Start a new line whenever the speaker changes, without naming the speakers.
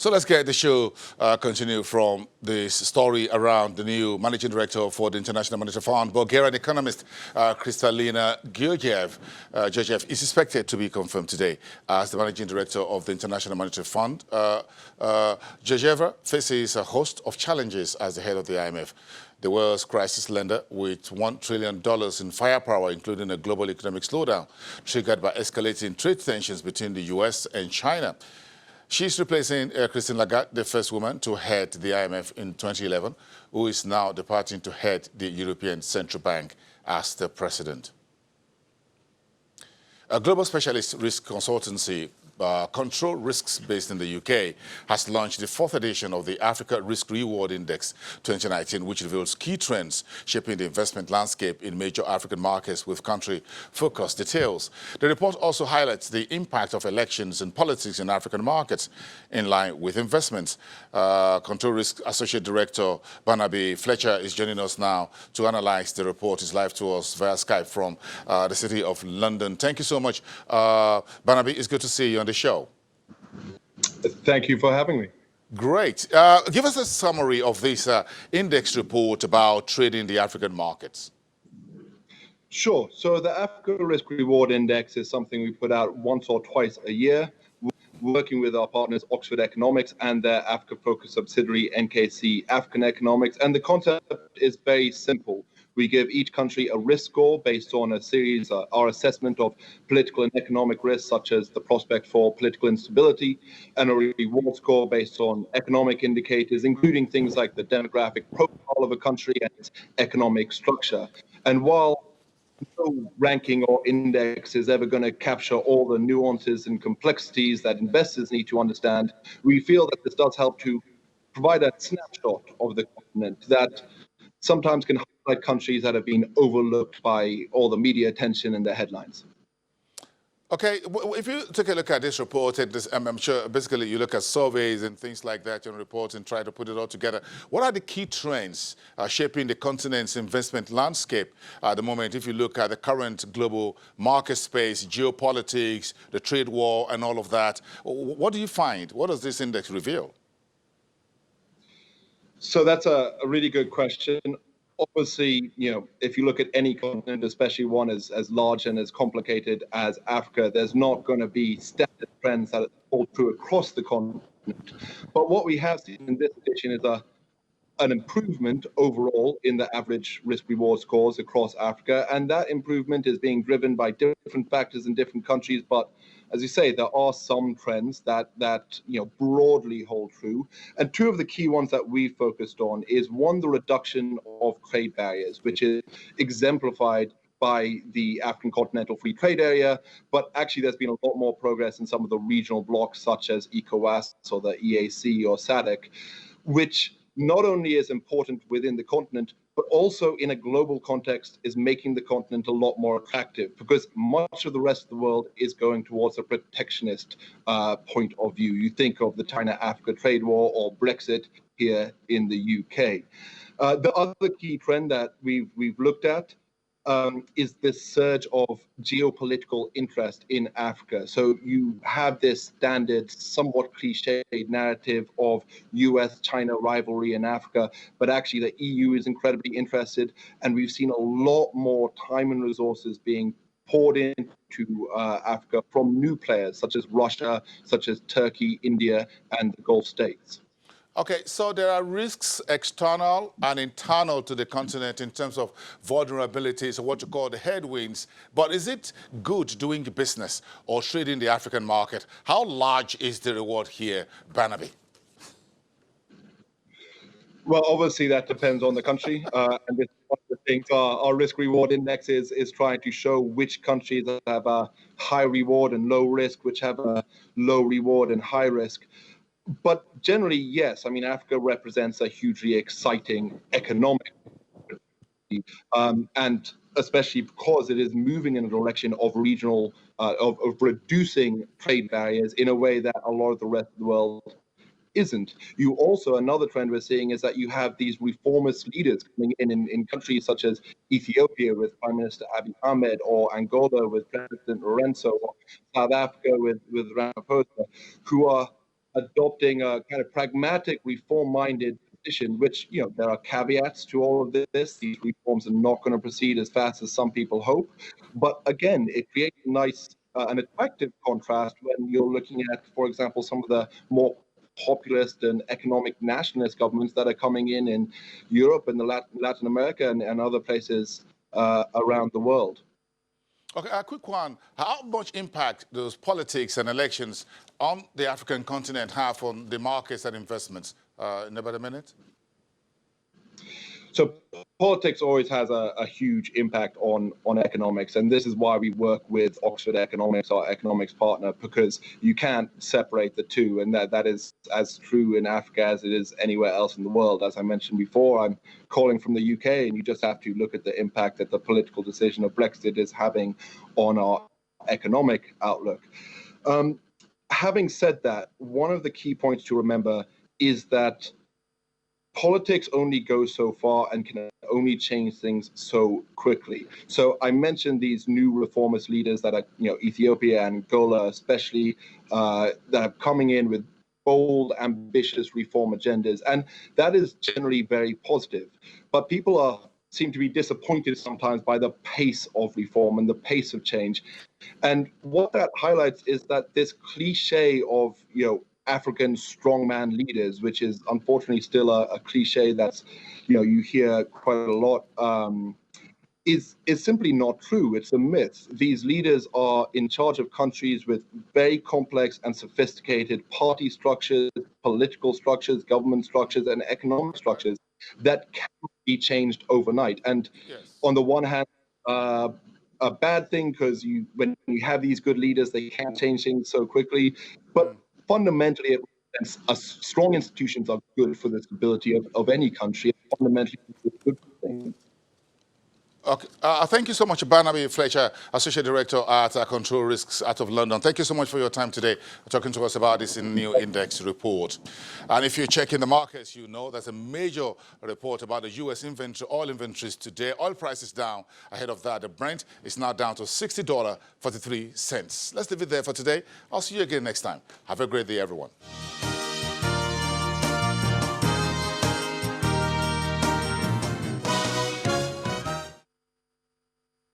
So let's get the show continue from this story around the new managing director for the International Monetary Fund. Bulgarian economist Kristalina Georgiev is expected to be confirmed today as the managing director of the International Monetary Fund. Georgieva faces a host of challenges as the head of the IMF. The world's crisis lender with $1 trillion in firepower, including a global economic slowdown triggered by escalating trade tensions between the U.S. and China. She's replacing Christine Lagarde, the first woman to head the IMF in 2011, who is now departing to head the European Central Bank as the president. A global specialist risk consultancy, Control Risks, based in the UK, has launched the fourth edition of the Africa RiskReward Index 2019, which reveals key trends shaping the investment landscape in major African markets with country-focused details. The report also highlights the impact of elections and politics in African markets in line with investments. Control Risk Associate Director Barnaby Fletcher is joining us now to analyze the report. He's live to us via Skype from the city of London. Thank you so much, Barnaby. It's good to see you on the show.
Thank you for having me.
Great. Give us a summary of this index report about trading the African markets.
Sure. So the Africa Risk Reward Index is something we put out once or twice a year, working with our partners Oxford Economics and their Africa-focused subsidiary NKC African Economics. And the concept is very simple. We give each country a risk score based on a series, our assessment of political and economic risks, such as the prospect for political instability, and a reward score based on economic indicators, including things like the demographic profile of a country and its economic structure. And while no ranking or index is ever going to capture all the nuances and complexities that investors need to understand, we feel that this does help to provide a snapshot of the continent that sometimes can highlight countries that have been overlooked by all the media attention and the headlines.
Okay, if you take a look at this report, I'm sure basically you look at surveys and things like that in reports and try to put it all together. What are the key trends shaping the continent's investment landscape at the moment? If you look at the current global market space, geopolitics, the trade war and all of that, what do you find? What does this index reveal?
So that's a really good question. Obviously, if you look at any continent, especially one as large and as complicated as Africa, there's not going to be standard trends that hold true across the continent. But what we have seen in this edition is an improvement overall in the average risk-reward scores across Africa, and that improvement is being driven by different factors in different countries. But as you say, there are some trends that broadly hold true. And two of the key ones that we focused on is, one, the reduction of trade barriers, which is exemplified by the African Continental Free Trade Area. But actually, there's been a lot more progress in some of the regional blocs, such as ECOWAS or the EAC or SADC, which not only is important within the continent, but also in a global context is making the continent a lot more attractive, because much of the rest of the world is going towards a protectionist point of view. You think of the China-Africa trade war or Brexit here in the UK. The other key trend that we've looked at is this surge of geopolitical interest in Africa. So you have this standard, somewhat cliched narrative of US-China rivalry in Africa, but actually the EU is incredibly interested, and we've seen a lot more time and resources being poured into Africa from new players, such as Russia, such as Turkey, India, and the Gulf states.
Okay, so there are risks external and internal to the continent in terms of vulnerabilities or what you call the headwinds. But is it good doing business or trading the African market? How large is the reward here, Barnaby?
Well, obviously that depends on the country, and this is one of the things our risk-reward index is trying to show which countries have a high reward and low risk, which have a low reward and high risk. But generally, yes. I mean, Africa represents a hugely exciting economic, and especially because it is moving in a direction of regional, of reducing trade barriers in a way that a lot of the rest of the world isn't. You also, another trend we're seeing is that you have these reformist leaders coming in countries such as Ethiopia with Prime Minister Abiy Ahmed, or Angola with President Lorenzo, or South Africa with Ramaphosa, who are adopting a kind of pragmatic, reform-minded position, which, there are caveats to all of this. These reforms are not going to proceed as fast as some people hope. But again, it creates a nice an attractive contrast when you're looking at, for example, some of the more populist and economic nationalist governments that are coming in Europe and Latin America and other places around the world.
Okay, a quick one. How much impact those politics and elections on the African continent have on the markets and investments? In about a minute.
So politics always has a huge impact on economics, and this is why we work with Oxford Economics, our economics partner, because you can't separate the two, and that is as true in Africa as it is anywhere else in the world. As I mentioned before, I'm calling from the UK, and you just have to look at the impact that the political decision of Brexit is having on our economic outlook. Having said that, one of the key points to remember is that politics only goes so far and can only change things so quickly. So I mentioned these new reformist leaders that are, Ethiopia and Angola especially, that are coming in with bold, ambitious reform agendas. And that is generally very positive. But people seem to be disappointed sometimes by the pace of reform and the pace of change. And what that highlights is that this cliche of, African strongman leaders, which is unfortunately still a cliche that's, you hear quite a lot, is simply not true. It's a myth. These leaders are in charge of countries with very complex and sophisticated party structures, political structures, government structures, and economic structures that cannot be changed overnight. And on the one hand, a bad thing, because when you have these good leaders, they can't change things so quickly. But fundamentally, strong institutions are good for the stability of any country. Fundamentally, it's a good thing.
Okay. Thank you so much, Barnaby Fletcher, Associate Director at Control Risks out of London. Thank you so much for your time today, talking to us about this new index report. And if you're checking the markets, you know there's a major report about the U.S. oil inventories today. Oil prices down. Ahead of that, the Brent is now down to $60.43. Let's leave it there for today. I'll see you again next time. Have a great day, everyone.